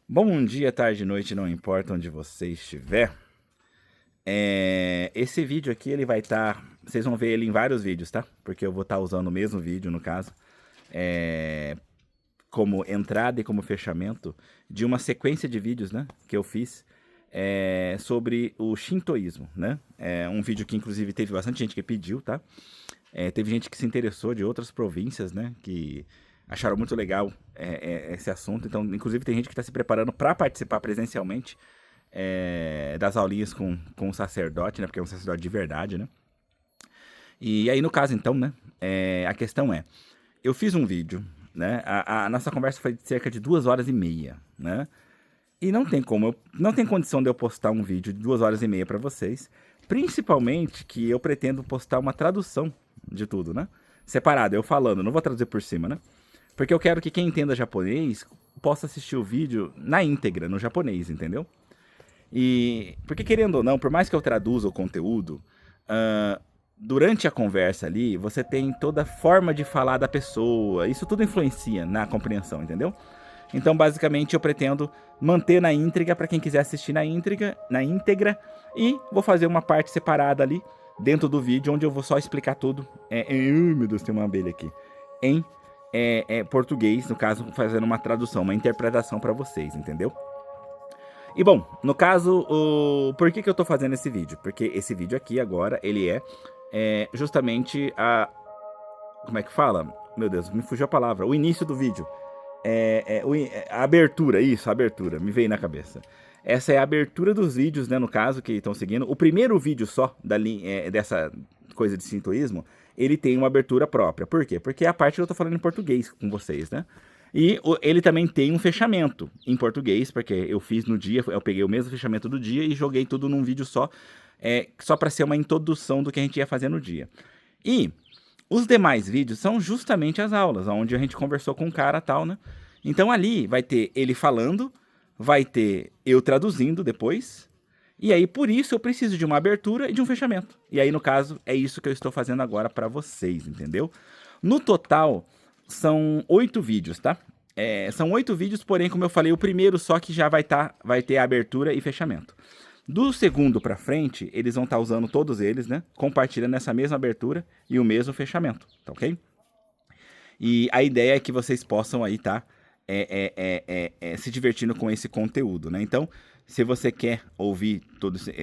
Bom dia, tarde, noite, não importa onde você estiver. Esse vídeo aqui, ele vai estar... vocês vão ver ele em vários vídeos, tá? Porque eu vou estar usando o mesmo vídeo, no caso, como entrada e como fechamento de uma sequência de vídeos, né? Que eu fiz sobre o shintoísmo, né? É um vídeo que, inclusive, teve bastante gente que pediu, tá? Teve gente que se interessou de outras províncias, né? Que acharam muito legal esse assunto. Então, inclusive, tem gente que está se preparando para participar presencialmente das aulinhas com o sacerdote, né? Porque é um sacerdote de verdade, né? E aí, no caso, então, né? A questão é, eu fiz um vídeo, né? A nossa conversa foi de cerca de 2 horas e meia, né? E não tem como, não tem condição de eu postar um vídeo de 2 horas e meia para vocês, principalmente que eu pretendo postar uma tradução de tudo, né? Separado, eu falando, não vou traduzir por cima, né? Porque eu quero que quem entenda japonês possa assistir o vídeo na íntegra, no japonês, entendeu? E porque querendo ou não, por mais que eu traduza o conteúdo, ah, durante a conversa ali, você tem toda a forma de falar da pessoa. Isso tudo influencia na compreensão, entendeu? Então, basicamente, eu pretendo manter na íntegra para quem quiser assistir na íntegra, e vou fazer uma parte separada ali dentro do vídeo onde eu vou só explicar tudo. Meu Deus, tem uma abelha aqui. Em português, no caso, fazendo uma tradução, uma interpretação para vocês, entendeu? E bom, no caso, por que eu tô fazendo esse vídeo? Porque esse vídeo aqui agora, ele justamente como é que fala? Meu Deus, me fugiu a palavra. O início do vídeo. A abertura, isso, a abertura, me veio na cabeça. Essa é a abertura dos vídeos, né, no caso, que estão seguindo. O primeiro vídeo só dessa coisa de sintoísmo, ele tem uma abertura própria. Por quê? Porque é a parte que eu tô falando em português com vocês, né? E ele também tem um fechamento em português, porque eu fiz no dia, eu peguei o mesmo fechamento do dia e joguei tudo num vídeo só para ser uma introdução do que a gente ia fazer no dia. E os demais vídeos são justamente as aulas, onde a gente conversou com o cara e tal, né? Então ali vai ter ele falando, vai ter eu traduzindo depois, e aí por isso eu preciso de uma abertura e de um fechamento. E aí no caso é isso que eu estou fazendo agora para vocês, entendeu? No total são 8 vídeos, tá? São 8 vídeos, porém como eu falei, o primeiro só que já vai ter a abertura e fechamento. Do segundo para frente, eles vão estar usando todos eles, né? Compartilhando essa mesma abertura e o mesmo fechamento, tá ok? E a ideia é que vocês possam aí tá se divertindo com esse conteúdo, né? Então, se você quer ouvir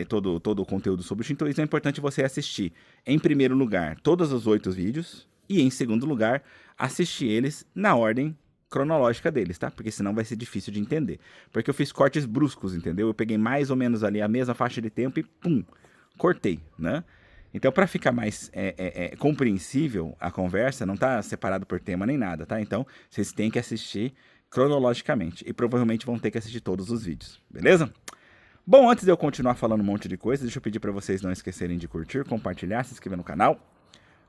todo o conteúdo sobre o shintoísmo, é importante você assistir, em primeiro lugar, todos os 8 vídeos, e em segundo lugar, assistir eles na ordem cronológica deles, tá? Porque senão vai ser difícil de entender. Porque eu fiz cortes bruscos, entendeu? Eu peguei mais ou menos ali a mesma faixa de tempo e pum, cortei, né? Então, para ficar mais compreensível a conversa, não tá separado por tema nem nada, tá? Então, vocês têm que assistir cronologicamente e provavelmente vão ter que assistir todos os vídeos, beleza? Bom, antes de eu continuar falando um monte de coisa, deixa eu pedir para vocês não esquecerem de curtir, compartilhar, se inscrever no canal,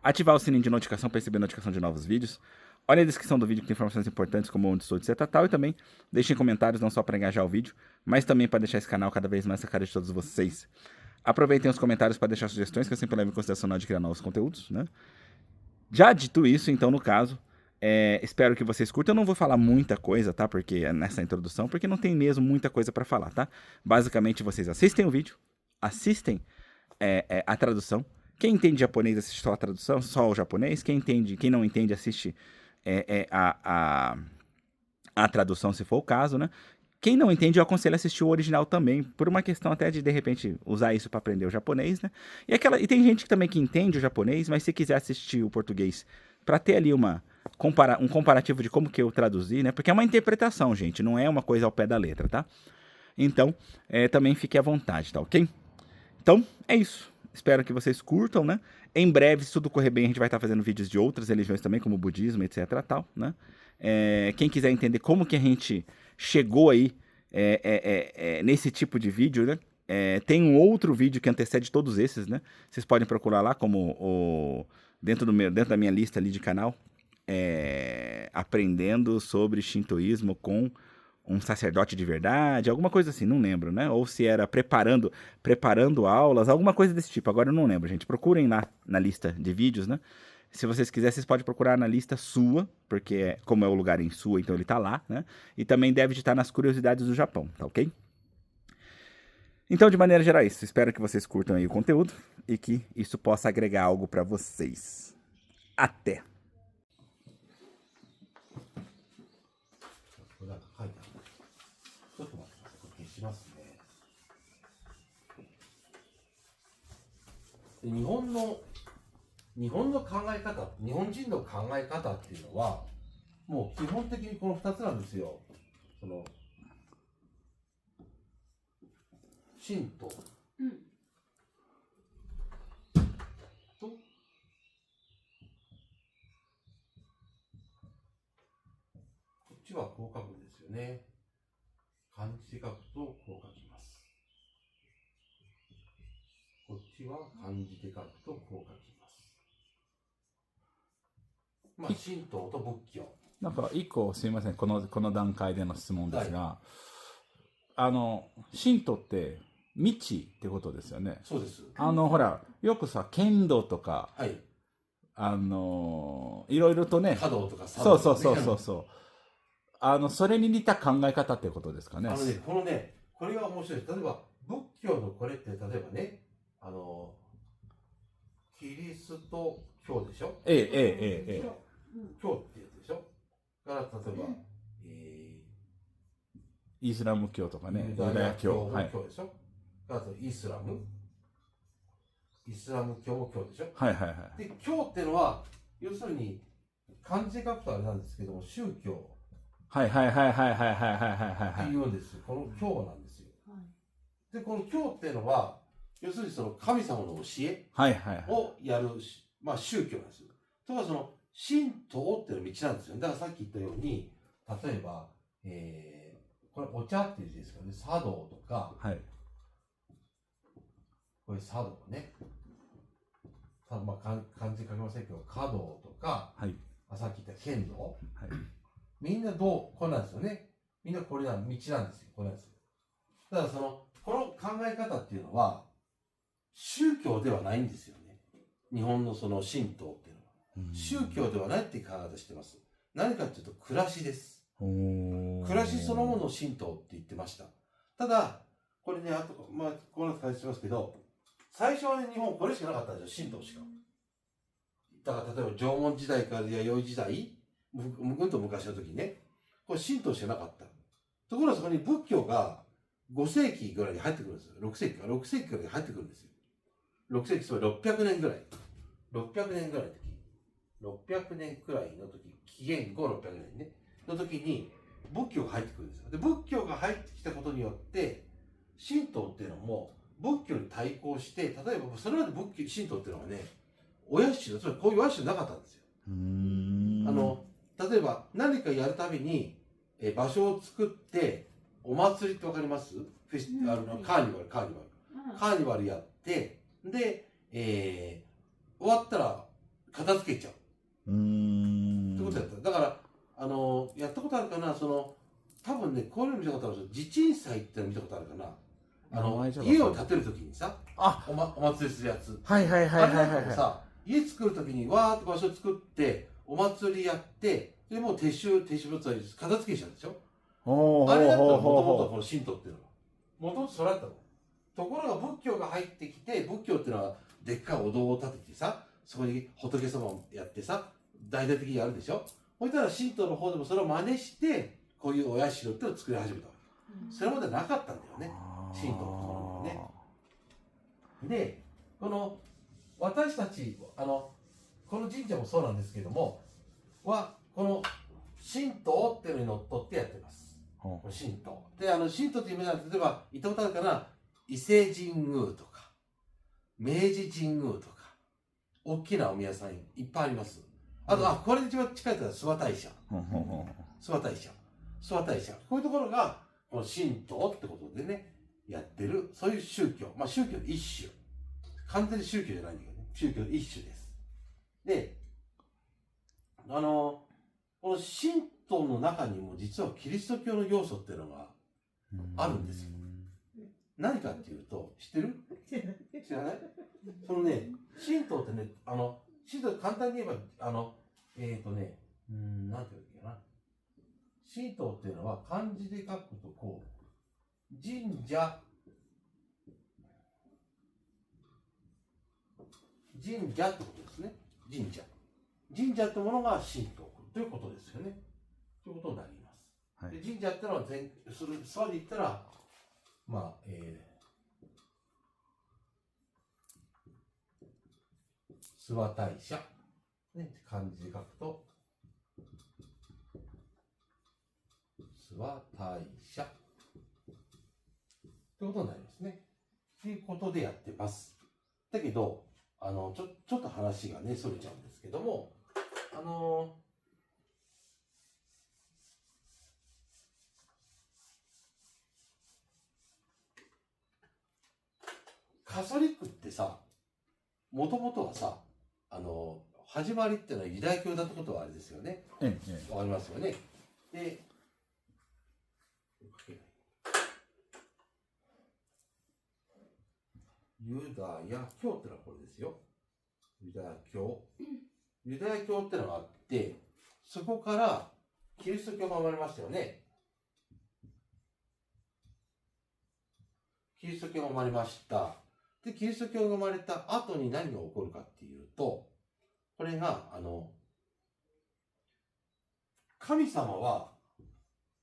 ativar o sininho de notificação para receber notificação de novos vídeos. Olha a descrição do vídeo que tem informações importantes como onde sou, etc. Tal, e também deixem comentários não só para engajar o vídeo, mas também para deixar esse canal cada vez mais na cara de todos vocês. Aproveitem os comentários para deixar sugestões, que eu sempre levo em consideração na hora de criar novos conteúdos, né? Já dito isso, então, no caso, espero que vocês curtam. Eu não vou falar muita coisa, tá? Porque nessa introdução, porque não tem mesmo muita coisa para falar, tá? Basicamente, vocês assistem o vídeo, assistem a tradução. Quem entende japonês assiste só a tradução, só o japonês. Quem não entende assiste a tradução, se for o caso, né? Quem não entende, eu aconselho a assistir o original também, por uma questão até de repente, usar isso para aprender o japonês, né? E tem gente também que entende o japonês, mas se quiser assistir o português para ter ali um comparativo de como que eu traduzi, né? Porque é uma interpretação, gente, não é uma coisa ao pé da letra, tá? Então, também fique à vontade, tá ok? Então, é isso. Espero que vocês curtam, né? Em breve, se tudo correr bem, a gente vai estar fazendo vídeos de outras religiões também, como o budismo, etc, tal, né? Quem quiser entender como que a gente chegou aí nesse tipo de vídeo, né? Tem um outro vídeo que antecede todos esses, né? Vocês podem procurar lá como dentro da minha lista ali de canal, aprendendo sobre shintoísmo com um sacerdote de verdade, alguma coisa assim, não lembro, né? Ou se era preparando aulas, alguma coisa desse tipo, agora eu não lembro, gente. Procurem lá na lista de vídeos, né? Se vocês quiserem, vocês podem procurar na lista sua, porque como é o lugar em sua, então ele tá lá, né? E também deve estar nas curiosidades do Japão, tá ok? Então, de maneira geral, é isso. Espero que vocês curtam aí o conteúdo e que isso possa agregar algo pra vocês. Até! これなんか書いてある。ちょっと待ってください。これ消しますね。で日本の考え方、日本人の考え方っていうのは、もう基本的にこの2つなんですよ。その神道と、こっちはこう書くんですよね。漢字で書くとこう書きます。こっちは漢字で書くとこう書きます。まあ、神道と仏教。なんか一個すいません、この段階での質問ですが、神道って道ってことですよね。そうです。ほら、よくさ、剣道とか、はい。いろいろとね、華道とか茶そう道とかね。そう。それに似た考え方ってことですかね。これが面白い。例えば、仏教のこれって、例えばね、キリスト教でしょ。ええ。教ってやつでしょ。から、例えば、イスラム教とかね、ユダヤ教もはい。教でしょ。から、イスラム教も教でしょ。はい。で、教っていうのは、要するに、漢字で書くとあれなんですけども、宗教はい。って言うんですよ。この教なんですよ。で、この教っていうのは、要するにその神様の教えをやる、まあ宗教なんですよ。とかその神道っていうの道なんですよ。だからさっき言ったように、例えば、これお茶っていう字ですからね、茶道とか、はい。これ茶道ね。まあ漢字書きませんけど、華道とか、はい。さっき言った剣道。はい。みんなこれなんですよね。みんなこれ道なんですよ。これなんですよ。だからこの考え方っていうのは、宗教ではないんですよね。日本のその神道っていうのは。宗教ではないっていう考え方してます。何かっていうと暮らしです。暮らしそのものを神道って言ってました。ただ、これね、あと、まあ、この解説しますけど、最初はね、日本これしかなかったんですよ。神道しか。だから例えば縄文時代から弥生時代、うんと昔の時にね、これ神道しかなかった。ところがそこに仏教が5世紀ぐらいに入ってくるんですよ。6世紀ぐらいに入ってくるんですよ。6世紀、つまり600年ぐらい。600年ぐらいの時。600年くらいの時、紀元後600年ね、の時に仏教が入ってくるんですよ。で、仏教が入ってきたことによって、神道っていうのも仏教に対抗して、例えばそれまで神道っていうのはね、お社、つまりこういうお社なかったんですよ。例えば何かやるたびに、場所を作って、お祭りってわかります？カーニバルやって、で、終わったら片付けちゃう。ってことやった。だから、やったことあるかな、多分ね、こういうの見たことあるんですよ。地鎮祭っての見たことあるかな。家を建てるときにさ、お祭りするやつ。はい。あれなんかもさ、家作るときにわーって場所を作って、お祭りやって、でもう撤収物は片付けちゃうんでしょ。あれだったらもともとこの神道っていうのは。もともとそれだったの。ところが仏教が入ってきて、仏教っていうのはでっかいお堂を建ててさ、そこに仏様をやってさ、大々的にやるでしょ。そしたら神道の方でもそれを真似して、こういうお社っていうのを作り始めたわけ。それまでなかったんだよね。神道のところにね。で、私たち、この神社もそうなんですけども、この神道っていうのにのっとってやってます。これ神道。で、神道っていう意味では、例えば、行ったことあるかな、伊勢神宮とか、明治神宮とか、大きなお宮さんいっぱいあります。あと、これ一番近いのは諏訪大社。諏訪大社。こういうところが、この神道ってことでね、やってる、そういう宗教。まあ、宗教の一種。完全に宗教じゃないんだけどね。宗教の一種です。で、この神道の中にも実はキリスト教の要素っていうのがあるんですよ。何かっていうと、知ってる？知らない？そのね、神道ってね、神道簡単に言えば、なんていうのかな。神道っていうのは漢字で書くとこう、神社ってことですね。神社ってものが神道ということですよね。ということになります。はい、で神社ってのは諏訪で言ったら、まあ、諏訪大社、ね、漢字で書くと、諏訪大社ということになりますね。ということでやってます。だけど、ちょっと話がね、それちゃうんですけども、カソリックってさ、もともとはさ、始まりっていうのはユダヤ教だってことはあれですよね。わかりますよね。で、ユダヤ教ってのはこれですよ。ユダヤ教ってのがあって、そこからキリスト教が生まれましたよね。キリスト教が生まれました。で、キリスト教が生まれた後に何が起こるかっていうと、これが、神様は、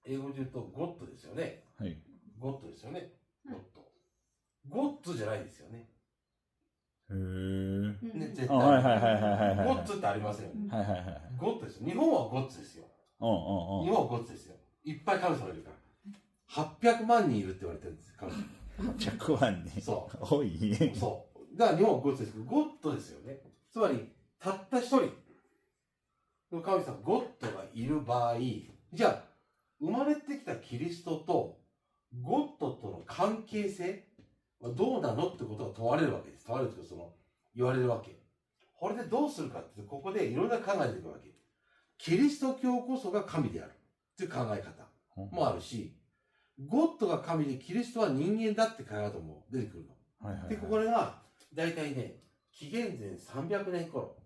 英語で言うとゴッドですよね。はい。ゴッドですよね。ゴッドじゃないですよね。へー。ね、絶対。はいはいはいはいはい。ゴッツってありませんよね。はいはいはい。ゴッツですよ。日本はゴッツですよ。日本はゴッツですよ。いっぱい神様いるから。800万人いるって言われてるんですよ、神様。800万人。そう。多い。そう。だから日本はゴッツですけど、ゴッドですよね。つまり、たった一人の神様、ゴッドがいる場合、じゃあ、生まれてきたキリストとゴッドとの関係性はどうなのってことが問われるわけです。問われるというか、言われるわけ。これでどうするかって、ここでいろんな考えていくわけ。キリスト教こそが神であるっていう考え方もあるし、ゴッドが神でキリストは人間だって考え方も出てくるの。で、これが、だいたいね、紀元前300年頃。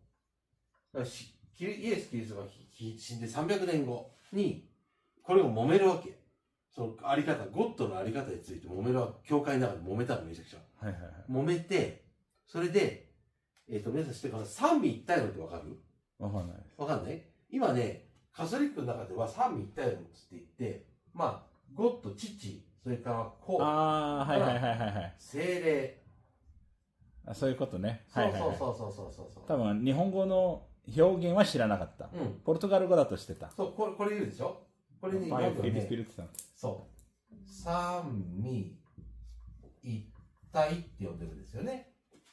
イエス・キリストが死んで300年後に、これを揉めるわけ。そのあり方、ゴッドのあり方について揉めるわけ。教会の中で揉めたのめちゃくちゃ。揉めて、それで、皆さん知ってるかな、三位一体論ってわかる？わかんない。わかんない？今ね、カトリックの中では三位一体論って言って、まあ、ゴッド、父、それから子、精霊。そういうことね。そう。多分、日本語の表現は知らなかった。ポルトガル語だとしてた。そう、これ言うでしょ？これに読むね。そう。三位一体って呼んでるんですよね。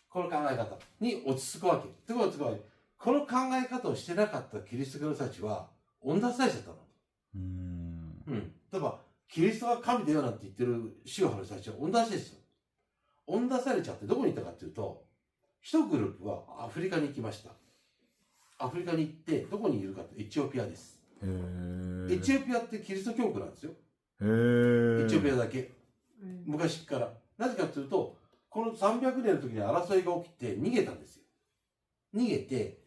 この考え方に落ち着くわけ。ってことは、つまり、この考え方をしてなかったキリスト教の人たちは、恩出されちゃったの。例えば、キリストが神だよなんて言ってる宗派の人たちは恩出しですよ。恩出されちゃってどこに行ったかっていうと、一グループはアフリカに行きました。アフリカに行って、どこにいるかってエチオピアです。エチオピアってキリスト教国なんですよ。エチオピアだけ。昔から。なぜかというと、この300年の時に争いが起きて逃げたんですよ。逃げて、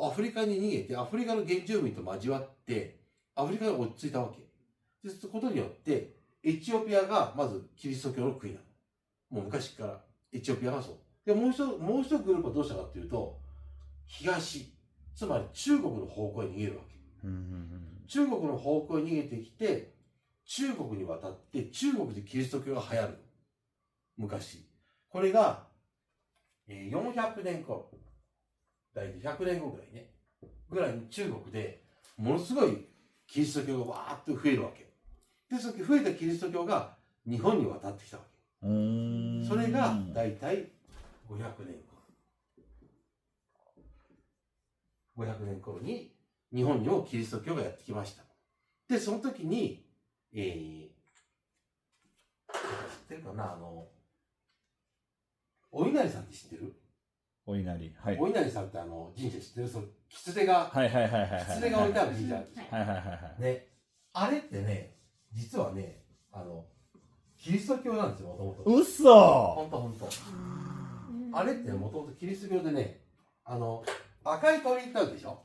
アフリカに逃げて、アフリカの原住民と交わって、アフリカが落ち着いたわけ。そうすることによって、エチオピアがまずキリスト教の国なの。もう昔から。エチオピアがそう。で、もう一グループはどうしたかっていうと、東。つまり中国の方向へ逃げるわけ。中国の方向へ逃げてきて、中国に渡って、中国でキリスト教が流行るの。昔。これが、400年頃。大体100年後ぐらいね。ぐらいに中国で、ものすごいキリスト教がわーっと増えるわけ。で、その増えたキリスト教が日本に渡ってきたわけ。それが大体500年頃。500年頃に日本にもキリスト教がやってきました。で、その時に、知ってるかな、お稲荷さんって知ってる？お稲荷。はい。お稲荷さんって神社知ってる？その狐が、狐が置いてある神社。ね。あれってね、実はね、キリスト教なんですよ、もともと。うそ！ほんと。あれってもともとキリスト教でね、赤い鳥ってあるでしょ、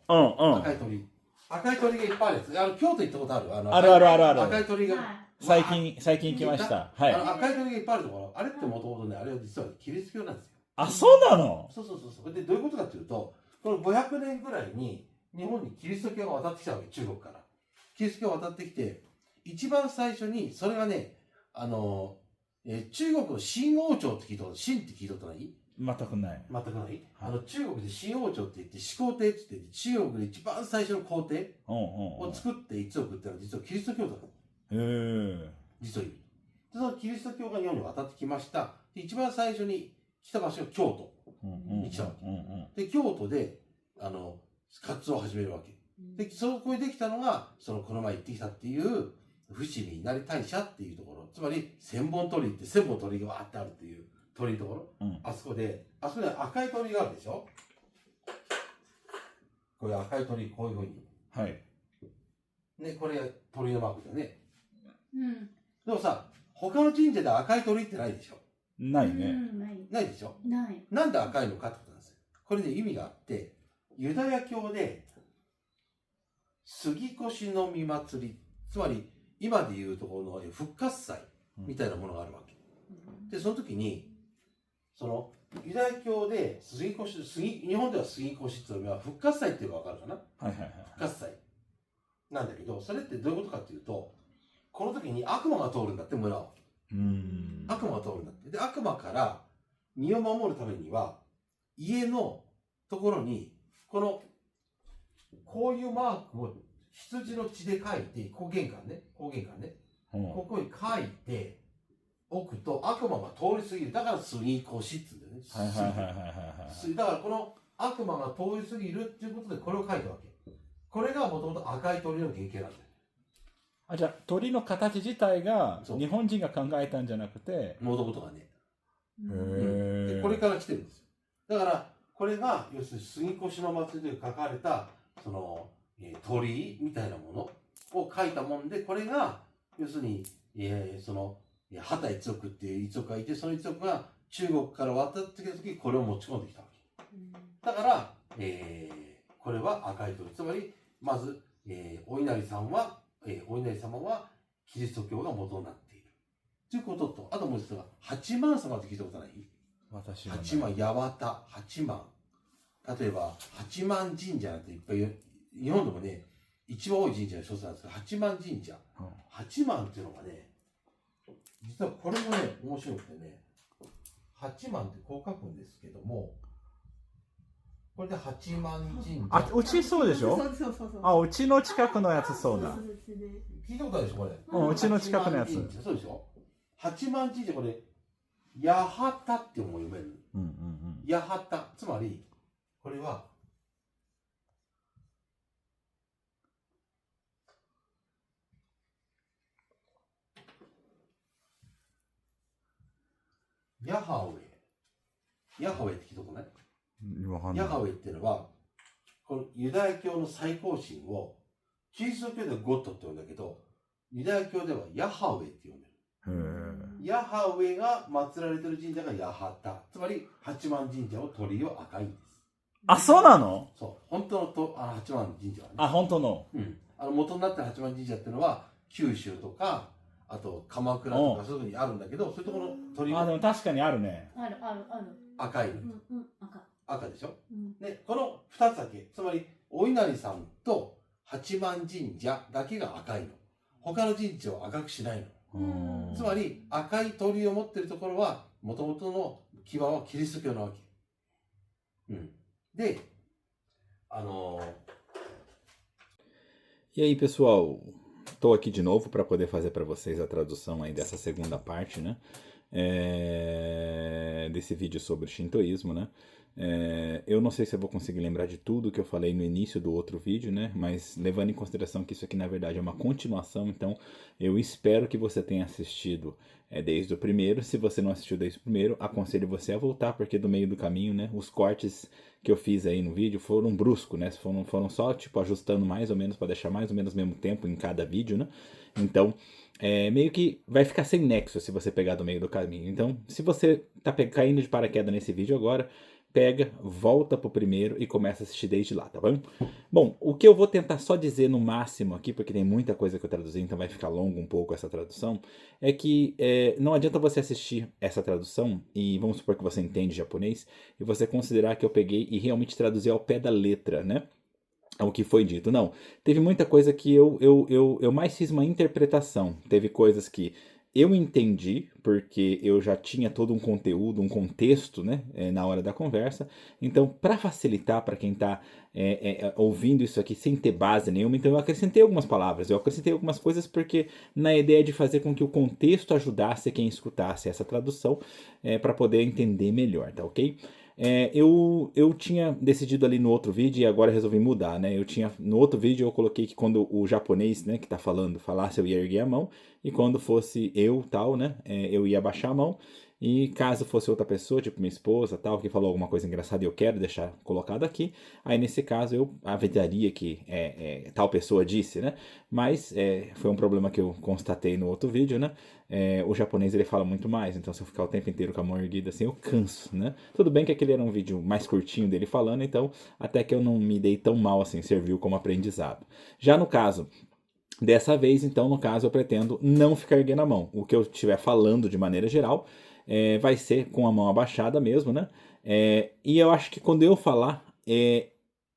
赤い鳥がいっぱいあるやつ。京都行ったことある？ある。赤い鳥が。最近行きました。はい。赤い鳥がいっぱいあるところ、あれってもともとね、あれは実はキリスト教なんですよ。あ、そうなの？そう。で、どういうことかというと、この500年ぐらいに日本にキリスト教が渡ってきたわけ、中国から。キリスト教が渡ってきて、一番最初に、それがね、中国の新王朝って聞いたこと、新って聞いたことない？全くない。全くない？中国で新王朝って言って、始皇帝って言って、中国で一番最初の皇帝を作って一族ってのは実はキリスト教だ。実を言う。で、そのキリスト教が日本に渡ってきました。で、一番最初に来た場所が京都に来たわけ。で、京都で、活動を始めるわけ。で、そこにできたのが、この前行ってきたっていう、伏見稲荷大社っていうところ。つまり、千本鳥居って千本鳥居がわーってあるっていう鳥居のところ。あそこで赤い鳥居があるでしょ。これ赤い鳥居、こういうふうに。はい。ね、これ鳥居のマークだよね。でもさ、他の神社で赤い鳥居ってないでしょ。ないね。ないでしょ。ない。なんで赤いのかってことなんですよ。これね、意味があって、ユダヤ教で、杉越の御祭り、つまり、今でいうところの復活祭みたいなものがあるわけ。で、その時に、ユダヤ教で日本では杉越っていうのは復活祭っていうのがわかるかな？復活祭。なんだけど、それってどういうことかっていうと、この時に悪魔が通るんだって、村を。悪魔が通るんだって。で、悪魔から身を守るためには、家のところに、こういうマークを羊の血で書いて、玄関ね。ここに書いておくと悪魔が通り過ぎる。だから杉越って言うんだよね。だからこの悪魔が通り過ぎるっていうことでこれを書いたわけ。これがもともと赤い鳥の原型なんだよ。じゃあ鳥の形自体が日本人が考えたんじゃなくて、もともとがね。でこれから来てるんですよ。だからこれが要するに杉越の祭りで書かれた鳥居みたいなものを書いたもんで、これが要するに畑一族っていう一族がいて、その一族が中国から渡ってきた時これを持ち込んできたわけ。だから、これは赤い鳥。つまりまず、お稲荷様はキリスト教が元になっているということと、あともう一つが八幡様って聞いたことない？私は八幡、八幡、八幡。例えば八幡神社なんていっぱい、日本でもね一番多い神社の一つなんですけど、八幡神社、八幡っていうのがね、実はこれもね面白くてね、八幡ってこう書くんですけども、これで八幡神社。うちそうでしょ？うちの近くのやつそうだ。聞いたことあるでしょこれ。うちの近くのやつ。そうでしょ。八幡神社、これ八幡って読める。八幡、つまりこれはヤハウェ。ヤハウェって聞いたことない？ヤハウェっていうのは、このユダヤ教の最高神を、キリスト教ではゴッドって言うんだけど、ユダヤ教ではヤハウェって呼んでる。ヤハウェが祀られてる神社がヤハタ。つまり、八幡神社の鳥居は赤いんです。あ、そうなの？そう。本当の八幡神社はね。あ、本当の。元になった八幡神社っていうのは、九州とか、あと鎌倉とかそういうとこにあるんだけど、そういうところの鳥居は。でも確かにあるね。ある。赤い。赤でしょ。ね、この2つだけ。つまり、お稲荷さんと八幡神社だけが赤いの。他の神社は赤くしないの。つまり、赤い鳥居を持っているところは、もともとの基盤はキリスト教なわけ。で、E aí, pessoal, estou aqui de novo para poder fazer para vocês a tradução aí dessa segunda parte, né? Desse vídeo sobre o shintoísmo, né? Eu não sei se eu vou conseguir lembrar de tudo que eu falei no início do outro vídeo, né? Mas levando em consideração que isso aqui na verdade é uma continuação, então eu espero que você tenha assistido desde o primeiro. Se você não assistiu desde o primeiro, aconselho você a voltar, porque do meio do caminho, né? Os cortes que eu fiz aí no vídeo foram bruscos, né? Foram só tipo ajustando mais ou menos para deixar mais ou menos o mesmo tempo em cada vídeo, né? Então meio que vai ficar sem nexo se você pegar do meio do caminho. Então, se você tá caindo de paraquedas nesse vídeo agora, pega, volta pro primeiro e começa a assistir desde lá, tá bom? Bom, o que eu vou tentar só dizer no máximo aqui, porque tem muita coisa que eu traduzi, então vai ficar longo um pouco essa tradução, é que não adianta você assistir essa tradução e vamos supor que você entende japonês e você considerar que eu peguei e realmente traduzi ao pé da letra, né? O que foi dito. Não, teve muita coisa que eu mais fiz uma interpretação. Teve coisas que eu entendi, porque eu já tinha todo um conteúdo, um contexto, né, na hora da conversa. Então, para facilitar para quem está ouvindo isso aqui sem ter base nenhuma, então eu acrescentei algumas palavras, eu acrescentei algumas coisas porque na ideia de fazer com que o contexto ajudasse quem escutasse essa tradução para poder entender melhor, tá ok? Eu tinha decidido ali no outro vídeo e agora resolvi mudar, né? No outro vídeo eu coloquei que quando o japonês, né, que tá falando, falasse, eu ia erguer a mão, e quando fosse eu, tal, né, eu ia abaixar a mão, e caso fosse outra pessoa, tipo minha esposa, tal, que falou alguma coisa engraçada e eu quero deixar colocado aqui, aí nesse caso eu avisaria que tal pessoa disse, né? Mas foi um problema que eu constatei no outro vídeo, né? O japonês ele fala muito mais, então se eu ficar o tempo inteiro com a mão erguida assim, eu canso, né? Tudo bem que aquele era um vídeo mais curtinho dele falando, então até que eu não me dei tão mal assim, serviu como aprendizado. Já no caso dessa vez, então, no caso, eu pretendo não ficar erguendo a mão. O que eu estiver falando de maneira geral vai ser com a mão abaixada mesmo, né? E eu acho que quando eu falar,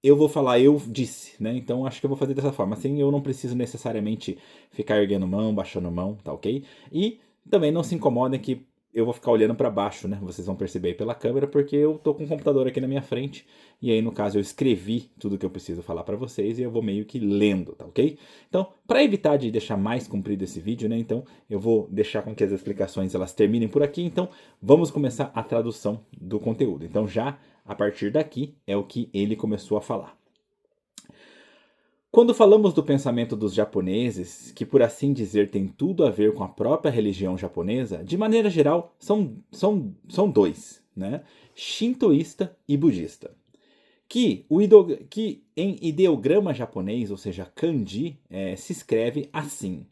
eu vou falar eu disse, né? Então acho que eu vou fazer dessa forma. Assim eu não preciso necessariamente ficar erguendo mão, baixando mão, tá ok? E também não se incomodem que eu vou ficar olhando para baixo, né? Vocês vão perceber aí pela câmera, porque eu tô com o computador aqui na minha frente. E aí, no caso, eu escrevi tudo que eu preciso falar para vocês e eu vou meio que lendo, tá ok? Então, para evitar de deixar mais comprido esse vídeo, né? Então, eu vou deixar com que as explicações elas terminem por aqui. Então, vamos começar a tradução do conteúdo. Então, já a partir daqui é o que ele começou a falar. Quando falamos do pensamento dos japoneses, que por assim dizer tem tudo a ver com a própria religião japonesa, de maneira geral são dois, né? Shintoísta e budista. Que em ideograma japonês, ou seja, kanji, se escreve assim.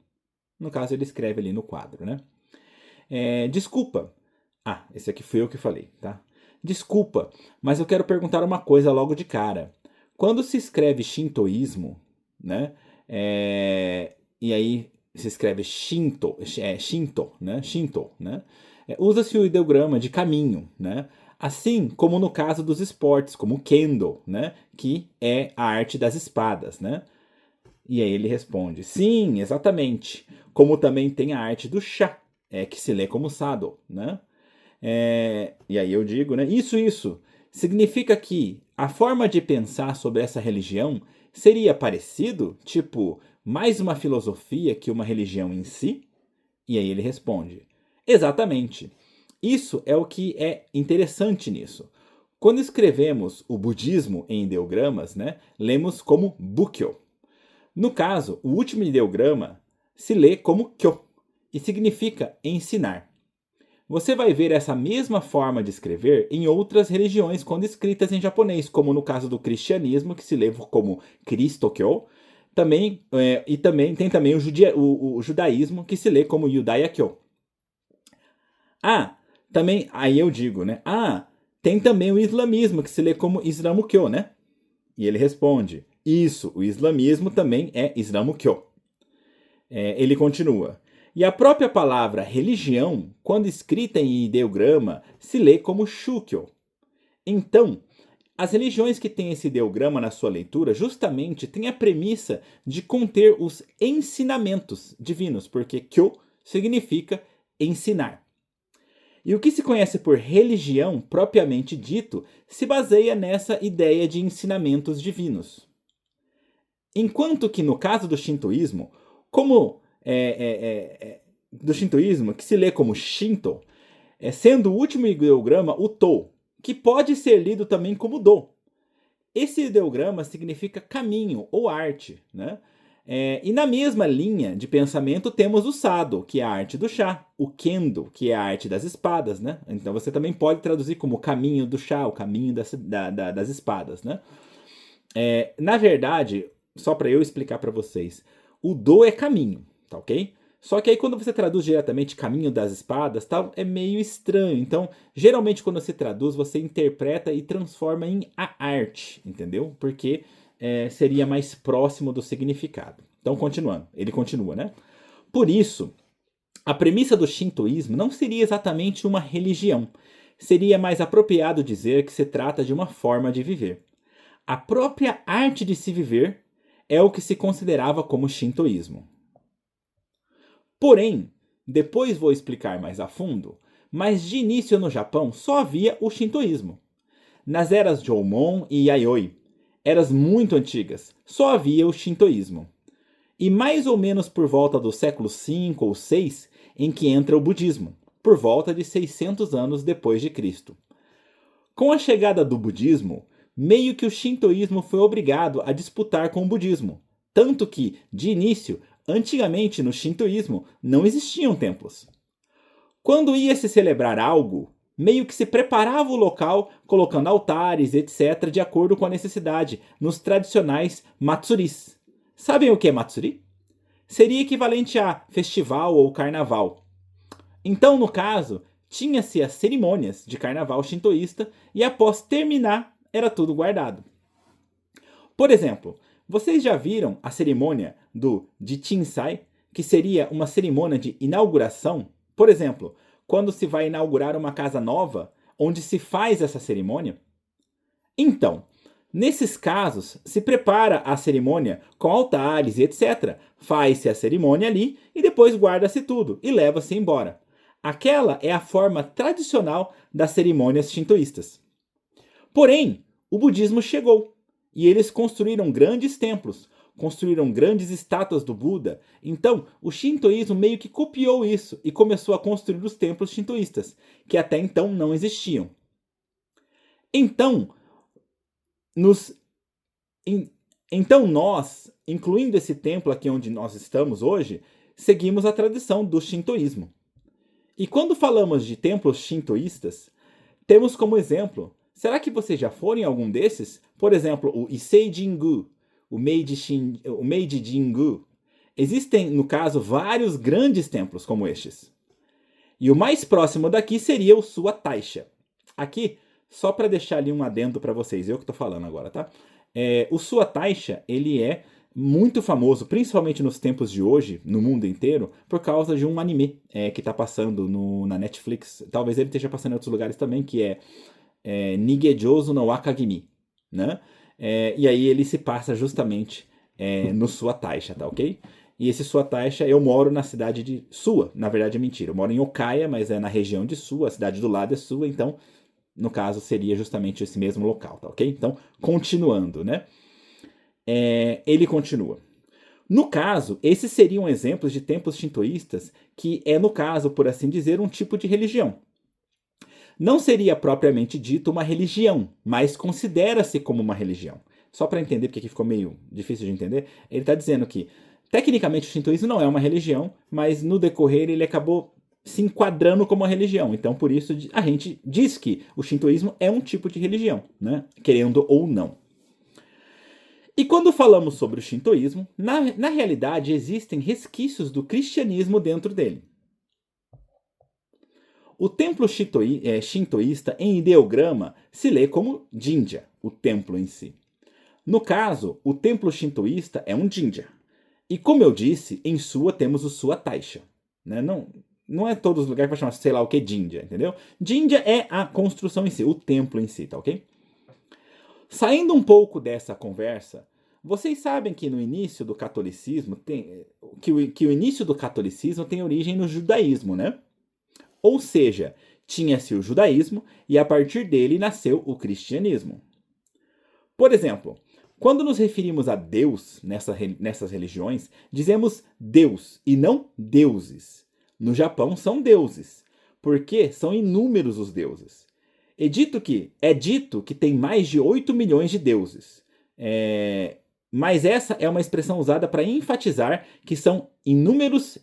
No caso, ele escreve ali no quadro, né? Desculpa. Esse aqui fui eu que falei, tá? Desculpa, mas eu quero perguntar uma coisa logo de cara. Quando se escreve shintoísmo, né? E aí se escreve Shinto, né? Shinto, né? Usa-se o ideograma de caminho, né? Assim como no caso dos esportes, como o Kendo, né? Que é a arte das espadas, né? E aí ele responde, sim, exatamente. Como também tem a arte do chá, que se lê como Sado, né? E aí eu digo, né? Isso. Significa que a forma de pensar sobre essa religião seria parecido? Tipo, mais uma filosofia que uma religião em si? E aí ele responde, exatamente. Isso é o que é interessante nisso. Quando escrevemos o budismo em ideogramas, né, lemos como Bukkyo. No caso, o último ideograma se lê como Kyo e significa ensinar. Você vai ver essa mesma forma de escrever em outras religiões quando escritas em japonês, como no caso do cristianismo, que se lê como Christokyo, e também tem também o judaísmo, que se lê como Yudaya-kyo. Também, aí eu digo, né? Tem também o islamismo, que se lê como Islamu-kyo, né? E ele responde, isso, o islamismo também é Islamu-kyo. Ele continua, e a própria palavra religião, quando escrita em ideograma, se lê como shukyo. Então, as religiões que têm esse ideograma na sua leitura justamente têm a premissa de conter os ensinamentos divinos, porque kyo significa ensinar. E o que se conhece por religião, propriamente dito, se baseia nessa ideia de ensinamentos divinos. Enquanto que no caso do shintoísmo, do shintoísmo, que se lê como Shinto, sendo o último ideograma o To, que pode ser lido também como Do. Esse ideograma significa caminho ou arte, né? E na mesma linha de pensamento temos o Sado, que é a arte do chá, o Kendo, que é a arte das espadas, né? Então você também pode traduzir como o caminho do chá, o caminho das espadas, né? Na verdade, só para eu explicar para vocês, o Do é caminho, tá ok? Só que aí quando você traduz diretamente Caminho das Espadas, tal, é meio estranho. Então, geralmente quando você traduz, você interpreta e transforma em a arte, entendeu? Porque seria mais próximo do significado. Então, continuando. Ele continua, né? Por isso, a premissa do shintoísmo não seria exatamente uma religião. Seria mais apropriado dizer que se trata de uma forma de viver. A própria arte de se viver é o que se considerava como shintoísmo. Porém, depois vou explicar mais a fundo, mas de início no Japão só havia o shintoísmo. Nas eras Jomon e Yayoi, eras muito antigas, só havia o shintoísmo. E mais ou menos por volta do século V ou VI, em que entra o budismo, por volta de 600 anos depois de Cristo. Com a chegada do budismo, meio que o shintoísmo foi obrigado a disputar com o budismo, tanto que, de início, antigamente no shintoísmo não existiam templos. Quando ia se celebrar algo, meio que se preparava o local colocando altares, etc., de acordo com a necessidade, nos tradicionais matsuris. Sabem o que é matsuri? Seria equivalente a festival ou carnaval. Então, no caso, tinha-se as cerimônias de carnaval shintoísta e após terminar, era tudo guardado. Por exemplo, vocês já viram a cerimônia do Jichinsai, que seria uma cerimônia de inauguração? Por exemplo, quando se vai inaugurar uma casa nova, onde se faz essa cerimônia? Então, nesses casos, se prepara a cerimônia com altares e etc. Faz-se a cerimônia ali e depois guarda-se tudo e leva-se embora. Aquela é a forma tradicional das cerimônias shintoístas. Porém, o budismo chegou e eles construíram grandes templos, construíram grandes estátuas do Buda. Então, o shintoísmo meio que copiou isso e começou a construir os templos shintoístas, que até então não existiam. Então, nós, incluindo esse templo aqui onde nós estamos hoje, seguimos a tradição do shintoísmo. E quando falamos de templos shintoístas, temos como exemplo, será que vocês já foram em algum desses? Por exemplo, o Issei Jingu, o Meiji Jingu. Existem, no caso, vários grandes templos como estes. E o mais próximo daqui seria o Sua Taisha. Aqui, só para deixar ali um adendo para vocês, eu que estou falando agora, tá? O Sua Taisha, ele é muito famoso, principalmente nos tempos de hoje, no mundo inteiro, por causa de um anime que está passando na Netflix. Talvez ele esteja passando em outros lugares também, que é Nigejozu no Wakagimi, né? E aí ele se passa justamente no Sua Taisha, tá ok? E esse Sua Taisha, eu moro na cidade de Sua, na verdade é mentira, eu moro em Okaya, mas é na região de Sua, a cidade do lado é Sua, então, no caso, seria justamente esse mesmo local, tá ok? Então, continuando, né? Ele continua. No caso, esses seriam exemplos de templos shintoístas que é, no caso, por assim dizer, um tipo de religião. Não seria propriamente dito uma religião, mas considera-se como uma religião. Só para entender, porque aqui ficou meio difícil de entender, ele está dizendo que, tecnicamente, o shintoísmo não é uma religião, mas no decorrer ele acabou se enquadrando como uma religião. Então, por isso, a gente diz que o shintoísmo é um tipo de religião, né? Querendo ou não. E quando falamos sobre o shintoísmo, na realidade existem resquícios do cristianismo dentro dele. O templo shintoísta em ideograma se lê como jinja, o templo em si. No caso, o templo shintoísta é um jinja. E como eu disse, em Sua temos o Sua Taisha. Né? Não é todos os lugares que vai chamar, sei lá o que, jinja, entendeu? Jinja é a construção em si, o templo em si, tá ok? Saindo um pouco dessa conversa, vocês sabem que no início do catolicismo que o início do catolicismo tem origem no judaísmo, né? Ou seja, tinha-se o judaísmo e a partir dele nasceu o cristianismo. Por exemplo, quando nos referimos a Deus nessas religiões, dizemos Deus e não deuses. No Japão são deuses, porque são inúmeros os deuses. É dito que tem mais de 8 milhões de deuses. Mas essa é uma expressão usada para enfatizar que são inúmeros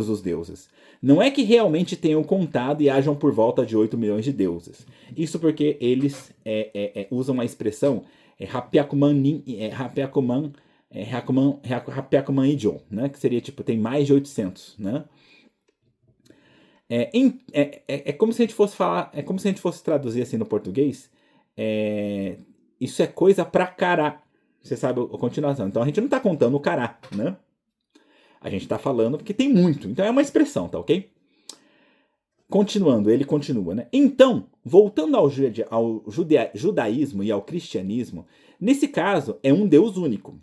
os deuses. Não é que realmente tenham contado e hajam por volta de 8 milhões de deuses. Isso porque eles usam a expressão Hapyakuman Hyakuman Ijo, né? Que seria tipo, tem mais de 800, né? É como se a gente fosse falar, é como se a gente fosse traduzir assim no português. Isso é coisa pra cará. Você sabe a continuação. Então a gente não tá contando o cará, né? A gente tá falando porque tem muito. Então é uma expressão, tá ok? Continuando, ele continua, né? Então, voltando ao judaísmo e ao cristianismo, nesse caso é um Deus único.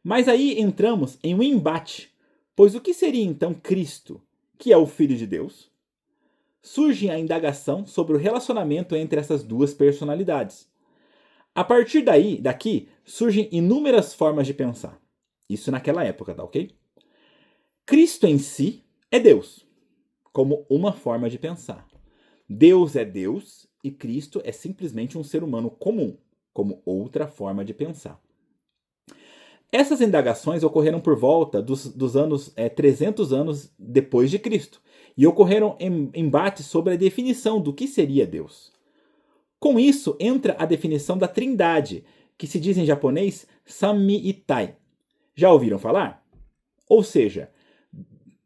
Mas aí entramos em um embate, pois o que seria então Cristo, que é o Filho de Deus? Surge a indagação sobre o relacionamento entre essas duas personalidades. A partir daqui, surgem inúmeras formas de pensar. Isso naquela época, tá ok? Cristo em si é Deus, como uma forma de pensar. Deus é Deus e Cristo é simplesmente um ser humano comum, como outra forma de pensar. Essas indagações ocorreram por volta dos anos 300 anos depois de Cristo e ocorreram embates sobre a definição do que seria Deus. Com isso entra a definição da Trindade, que se diz em japonês Sammi-Itai. Já ouviram falar? Ou seja,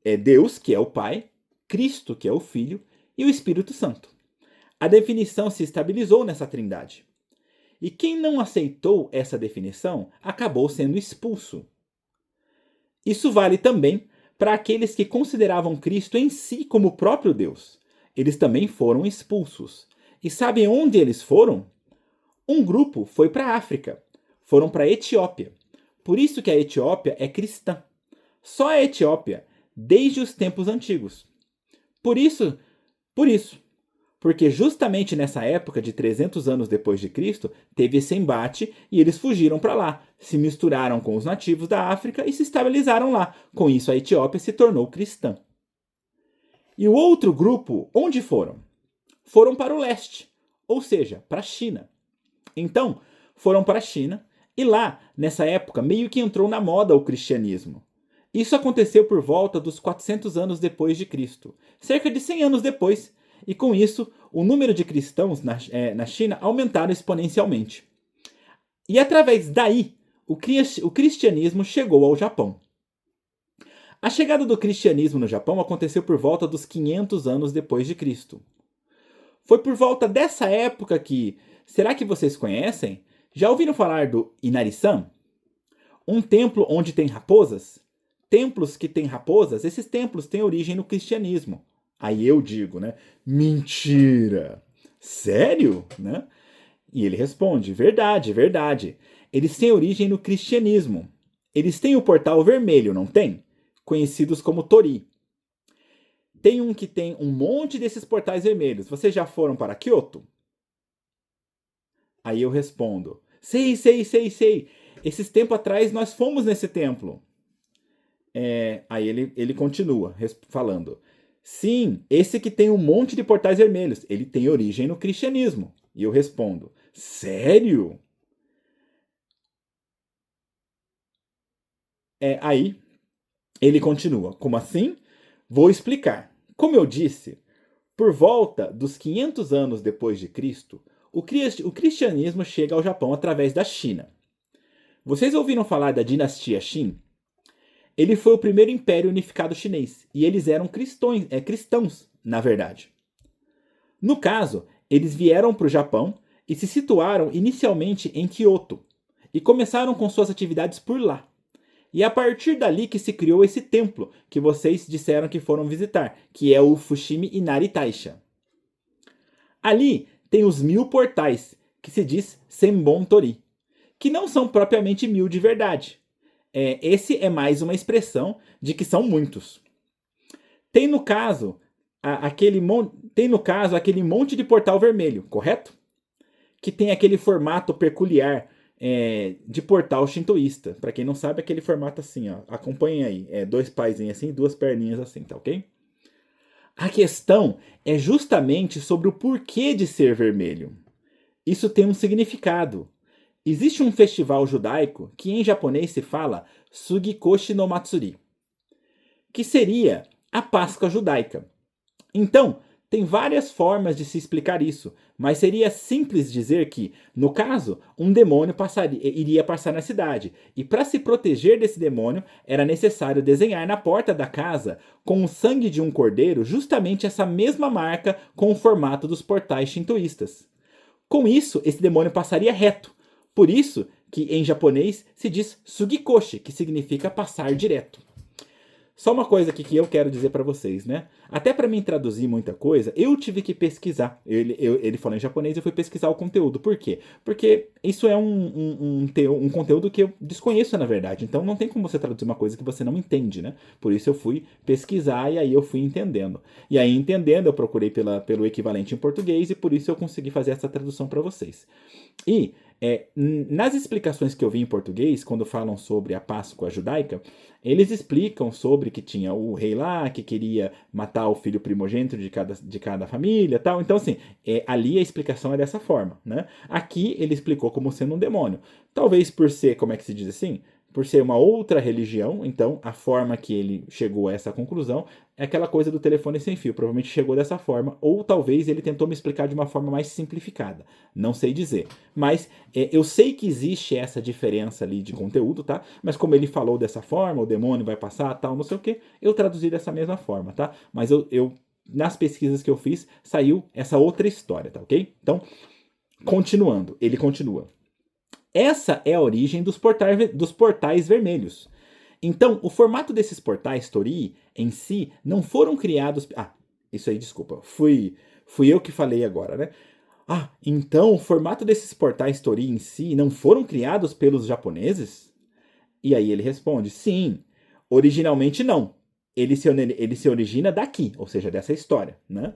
é Deus, que é o Pai, Cristo, que é o Filho, e o Espírito Santo. A definição se estabilizou nessa Trindade. E quem não aceitou essa definição acabou sendo expulso. Isso vale também para aqueles que consideravam Cristo em si como o próprio Deus. Eles também foram expulsos. E sabem onde eles foram? Um grupo foi para a África. Foram para a Etiópia. Por isso que a Etiópia é cristã. Só a Etiópia, desde os tempos antigos. Por isso, porque justamente nessa época de 300 anos depois de Cristo, teve esse embate e eles fugiram para lá, se misturaram com os nativos da África e se estabilizaram lá. Com isso, a Etiópia se tornou cristã. E o outro grupo, onde foram? Foram para o leste, ou seja, para a China. Então, foram para a China e lá, nessa época, meio que entrou na moda o cristianismo. Isso aconteceu por volta dos 400 anos depois de Cristo, cerca de 100 anos depois. E com isso, o número de cristãos na China aumentaram exponencialmente. E através daí, o cristianismo chegou ao Japão. A chegada do cristianismo no Japão aconteceu por volta dos 500 anos depois de Cristo. Foi por volta dessa época que, será que vocês conhecem? Já ouviram falar do Inari-san? Um templo onde tem raposas? Templos que têm raposas, esses templos têm origem no cristianismo. Aí eu digo, né? Mentira! Sério? Né? E ele responde, verdade, verdade. Eles têm origem no cristianismo. Eles têm o portal vermelho, não tem? Conhecidos como Torii. Tem um que tem um monte desses portais vermelhos. Vocês já foram para Kyoto? Aí eu respondo, sei. Esses tempos atrás nós fomos nesse templo. Aí ele continua falando, sim, esse que tem um monte de portais vermelhos, ele tem origem no cristianismo. E eu respondo, sério? Aí ele continua, como assim? Vou explicar. Como eu disse, por volta dos 500 anos depois de Cristo, o cristianismo chega ao Japão através da China. Vocês ouviram falar da dinastia Qin? Ele foi o primeiro império unificado chinês, e eles eram cristãos, na verdade. No caso, eles vieram para o Japão e se situaram inicialmente em Kyoto, e começaram com suas atividades por lá. E é a partir dali que se criou esse templo que vocês disseram que foram visitar, que é o Fushimi Inari Taisha. Ali tem os 1000 portais, que se diz Senbon Torii, que não são propriamente 1000 de verdade. Esse é mais uma expressão de que são muitos. Tem no caso aquele monte de portal vermelho, correto? Que tem aquele formato peculiar de portal shintoísta. Para quem não sabe, aquele formato assim, ó. Acompanhem aí. 2 paizinhos assim, 2 perninhas assim, tá ok? A questão é justamente sobre o porquê de ser vermelho. Isso tem um significado. Existe um festival judaico que em japonês se fala Sugikoshi no Matsuri, que seria a Páscoa judaica. Então, Tem várias formas de se explicar isso, mas seria simples dizer que, no caso, um demônio iria passar na cidade, e para se proteger desse demônio, era necessário desenhar na porta da casa, com o sangue de um cordeiro, justamente essa mesma marca com o formato dos portais shintoístas. Com isso, esse demônio passaria reto. Por isso que em japonês se diz sugikoshi, que significa passar direto. Só uma coisa aqui que eu quero dizer para vocês, né? Até para mim traduzir muita coisa, eu tive que pesquisar. Ele falou em japonês, eu fui pesquisar o conteúdo. Por quê? Porque isso é um conteúdo que eu desconheço, na verdade. Então não tem como você traduzir uma coisa que você não entende, né? Por isso eu fui pesquisar e aí eu fui entendendo. E aí, entendendo, eu procurei pelo equivalente em português e por isso eu consegui fazer essa tradução para vocês. E nas explicações que eu vi em português, quando falam sobre a Páscoa judaica, eles explicam sobre que tinha o rei lá que queria matar o filho primogênito de cada família, tal. Então, assim, ali a explicação é dessa forma, né? Aqui ele explicou como sendo um demônio. Talvez por ser, como é que se diz assim? Por ser uma outra religião, então a forma que ele chegou a essa conclusão é aquela coisa do telefone sem fio. Provavelmente chegou dessa forma, ou talvez ele tentou me explicar de uma forma mais simplificada. Não sei dizer. Mas eu sei que existe essa diferença ali de conteúdo, tá? Mas como ele falou dessa forma, o demônio vai passar, tal, não sei o quê, eu traduzi dessa mesma forma, tá? Mas eu nas pesquisas que eu fiz, saiu essa outra história, tá ok? Então, continuando, ele continua. Essa é a origem dos portais vermelhos. Então, o formato desses portais Torii em si não foram criados... isso aí, desculpa. Fui eu que falei agora, né? Então o formato desses portais Torii em si não foram criados pelos japoneses? E aí ele responde, sim, originalmente não. Ele se origina daqui, ou seja, dessa história, né?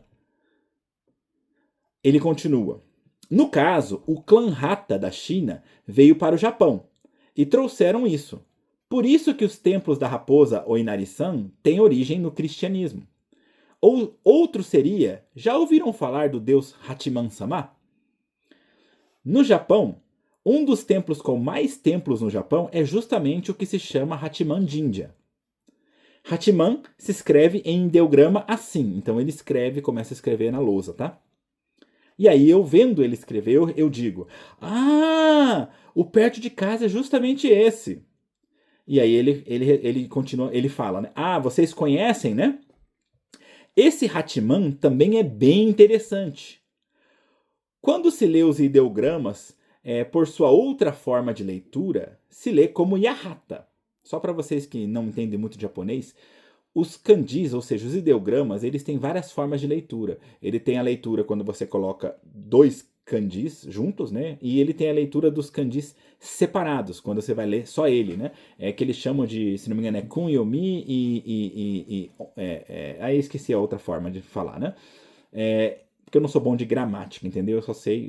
Ele continua. No caso, o clã Hata da China veio para o Japão e trouxeram isso. Por isso que os templos da raposa Oinari-san têm origem no cristianismo. Ou outro seria, já ouviram falar do deus Hachiman-sama? No Japão, um dos templos com mais templos no Japão é justamente o que se chama Hachiman Jinja. Hachiman se escreve em ideograma assim, então ele começa a escrever na lousa, tá? E aí, eu vendo ele escrever, eu digo, o perto de casa é justamente esse. E aí ele continua, ele fala, né? Vocês conhecem, né? Esse Hachiman também é bem interessante. Quando se lê os ideogramas, por sua outra forma de leitura, se lê como Yahata. Só para vocês que não entendem muito japonês, os kanjis, ou seja, os ideogramas, eles têm várias formas de leitura. Ele tem a leitura quando você coloca dois kanjis juntos, né? E ele tem a leitura dos kanjis separados, quando você vai ler só ele, né? Que eles chamam de, se não me engano, kunyomi aí esqueci a outra forma de falar, né? Porque eu não sou bom de gramática, entendeu?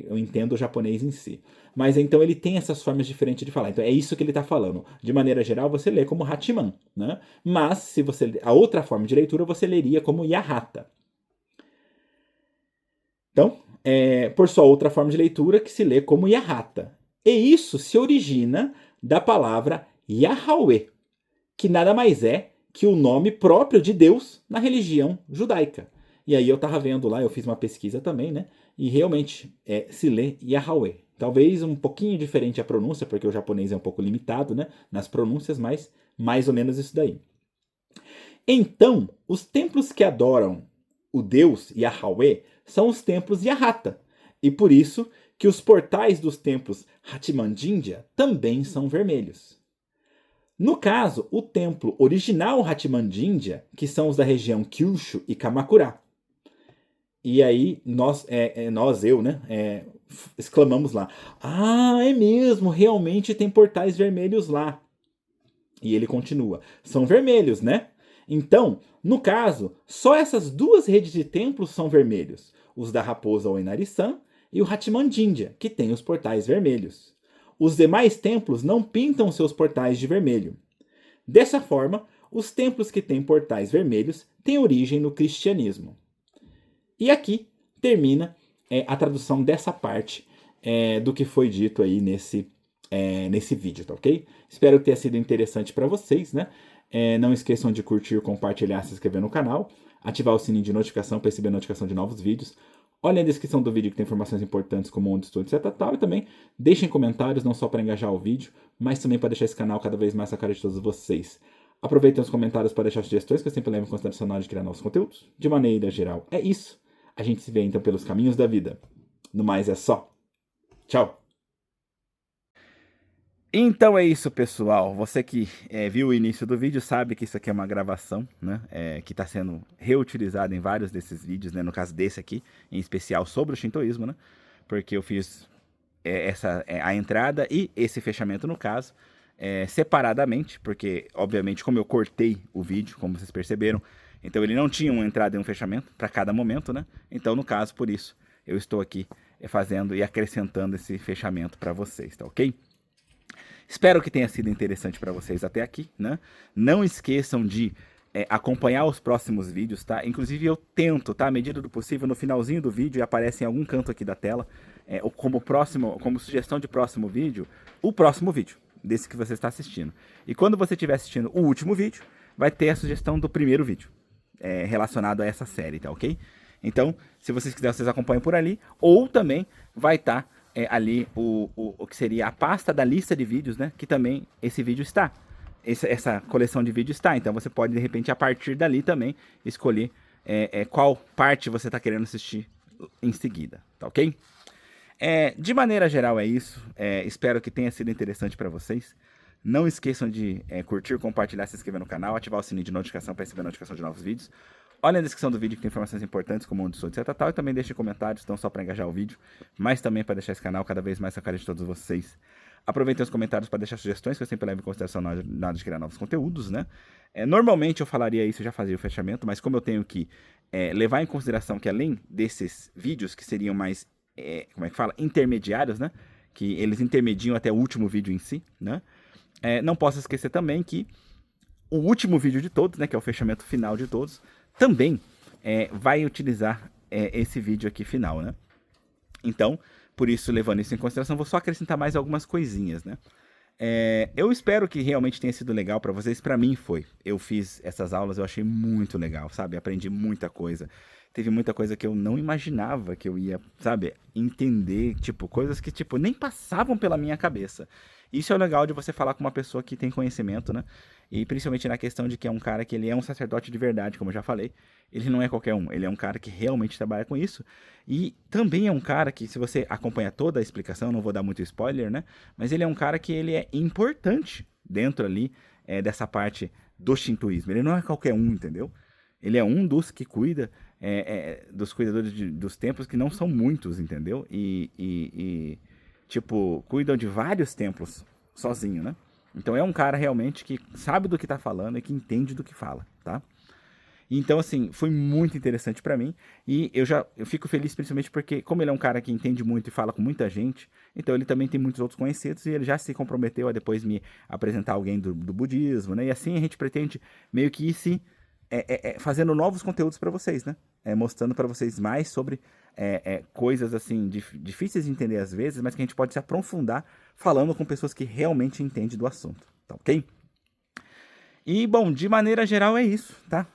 Eu entendo o japonês em si. Mas então ele tem essas formas diferentes de falar. Então é isso que ele está falando. De maneira geral, você lê como Hachiman, né? Mas se você a outra forma de leitura, você leria como Yahata. Então, por sua outra forma de leitura, que se lê como Yahata. E isso se origina da palavra Yahweh, que nada mais é que o nome próprio de Deus na religião judaica. E aí eu estava vendo lá, eu fiz uma pesquisa também, né? E realmente se lê Yahweh. Talvez um pouquinho diferente a pronúncia, porque o japonês é um pouco limitado, né, nas pronúncias, mas mais ou menos isso daí. Então, os templos que adoram o deus Yahweh são os templos Yahata. E por isso que os portais dos templos Hachiman Jinja também são vermelhos. No caso, o templo original Hachiman Jinja, que são os da região Kyushu e Kamakura. E aí, exclamamos lá, é mesmo, realmente tem portais vermelhos lá. E ele continua, são vermelhos, né? Então, no caso, só essas duas redes de templos são vermelhos, os da raposa Oinari-san e o Hachiman Jinja, que tem os portais vermelhos. Os demais templos não pintam seus portais de vermelho. Dessa forma, os templos que têm portais vermelhos têm origem no cristianismo. E aqui termina a tradução dessa parte do que foi dito aí nesse vídeo, tá ok? Espero que tenha sido interessante para vocês, né? Não esqueçam de curtir, compartilhar, se inscrever no canal. ativar o sininho de notificação para receber notificação de novos vídeos. Olhem a descrição do vídeo que tem informações importantes como onde estou, etc. Tal, e também deixem comentários, não só para engajar o vídeo, mas também para deixar esse canal cada vez mais na cara de todos vocês. Aproveitem os comentários para deixar sugestões, que eu sempre levo em consideração na hora de criar novos conteúdos. De maneira geral, é isso. A gente se vê então pelos caminhos da vida. No mais é só. Tchau! Então é isso, pessoal. Você que viu o início do vídeo sabe que isso aqui é uma gravação, né? Que está sendo reutilizada em vários desses vídeos, né? No caso desse aqui, em especial sobre o shintoísmo, né? Porque eu fiz a entrada e esse fechamento, no caso, separadamente, porque, obviamente, como eu cortei o vídeo, como vocês perceberam, então ele não tinha uma entrada e um fechamento para cada momento, né? Então, no caso, por isso, eu estou aqui fazendo e acrescentando esse fechamento para vocês, tá ok? Espero que tenha sido interessante para vocês até aqui, né? Não esqueçam de acompanhar os próximos vídeos, tá? Inclusive eu tento, tá? À medida do possível, no finalzinho do vídeo, aparece em algum canto aqui da tela, como sugestão de próximo vídeo, o próximo vídeo desse que você está assistindo. E quando você estiver assistindo o último vídeo, vai ter a sugestão do primeiro vídeo relacionado a essa série, tá ok? Então, se vocês quiserem, vocês acompanham por ali, ou também vai estar ali o que seria a pasta da lista de vídeos, né? Que também esse vídeo está. Essa coleção de vídeos está. Então você pode, de repente, a partir dali também escolher qual parte você está querendo assistir em seguida, tá ok? De maneira geral é isso. Espero que tenha sido interessante para vocês. Não esqueçam de curtir, compartilhar, se inscrever no canal, ativar o sininho de notificação para receber notificação de novos vídeos. Olha a descrição do vídeo que tem informações importantes como onde sou, etc. Tal, e também deixem comentários, não só para engajar o vídeo, mas também para deixar esse canal cada vez mais na cara de todos vocês. Aproveitem os comentários para deixar sugestões, que eu sempre levo em consideração na hora de criar novos conteúdos, né? Normalmente eu falaria isso, eu já fazia o fechamento, mas como eu tenho que levar em consideração que além desses vídeos que seriam mais, como é que fala? Intermediários, né? Que eles intermediam até o último vídeo em si, né? Não posso esquecer também que o último vídeo de todos, né? Que é o fechamento final de todos, também vai utilizar esse vídeo aqui final, né? Então, por isso, levando isso em consideração, vou só acrescentar mais algumas coisinhas, né? Eu espero que realmente tenha sido legal para vocês. Para mim foi. Eu fiz essas aulas, eu achei muito legal, sabe? Aprendi muita coisa. Teve muita coisa que eu não imaginava que eu ia, sabe? Entender, tipo, coisas que, tipo, nem passavam pela minha cabeça. Isso é o legal de você falar com uma pessoa que tem conhecimento, né? E principalmente na questão de que é um cara que ele é um sacerdote de verdade, como eu já falei. Ele não é qualquer um, ele é um cara que realmente trabalha com isso. E também é um cara que, se você acompanha toda a explicação, não vou dar muito spoiler, né? Mas ele é um cara que ele é importante dentro ali dessa parte do shintoísmo. Ele não é qualquer um, entendeu? Ele é um dos que cuida, dos cuidadores dos templos, que não são muitos, entendeu? Tipo, cuidam de vários templos sozinho, né? Então é um cara realmente que sabe do que tá falando e que entende do que fala, tá? Então, assim, foi muito interessante pra mim. E eu fico feliz principalmente porque, como ele é um cara que entende muito e fala com muita gente, então ele também tem muitos outros conhecidos e ele já se comprometeu a depois me apresentar alguém do budismo, né? E assim a gente pretende meio que ir se fazendo novos conteúdos pra vocês, né? Mostrando pra vocês mais sobre coisas, assim, difíceis de entender às vezes, mas que a gente pode se aprofundar falando com pessoas que realmente entendem do assunto, tá ok? E, bom, de maneira geral é isso, tá?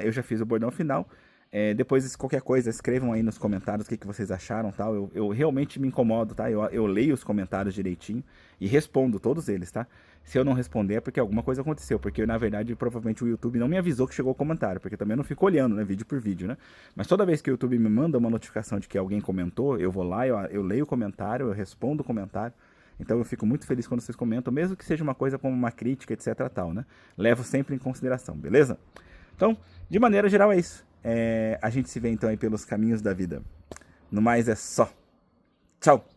Eu já fiz o bordão final. Depois, qualquer coisa, escrevam aí nos comentários o que vocês acharam, tal. Eu realmente me incomodo, tá? Eu leio os comentários direitinho e respondo todos eles, tá? Se eu não responder é porque alguma coisa aconteceu, porque, na verdade, provavelmente o YouTube não me avisou que chegou o comentário, porque também eu não fico olhando, né, vídeo por vídeo, né? Mas toda vez que o YouTube me manda uma notificação de que alguém comentou, eu vou lá, eu leio o comentário, eu respondo o comentário. Então eu fico muito feliz quando vocês comentam, mesmo que seja uma coisa como uma crítica, etc, tal, né? Levo sempre em consideração, beleza? Então, de maneira geral é isso. A gente se vê então aí pelos caminhos da vida. No mais é só. Tchau!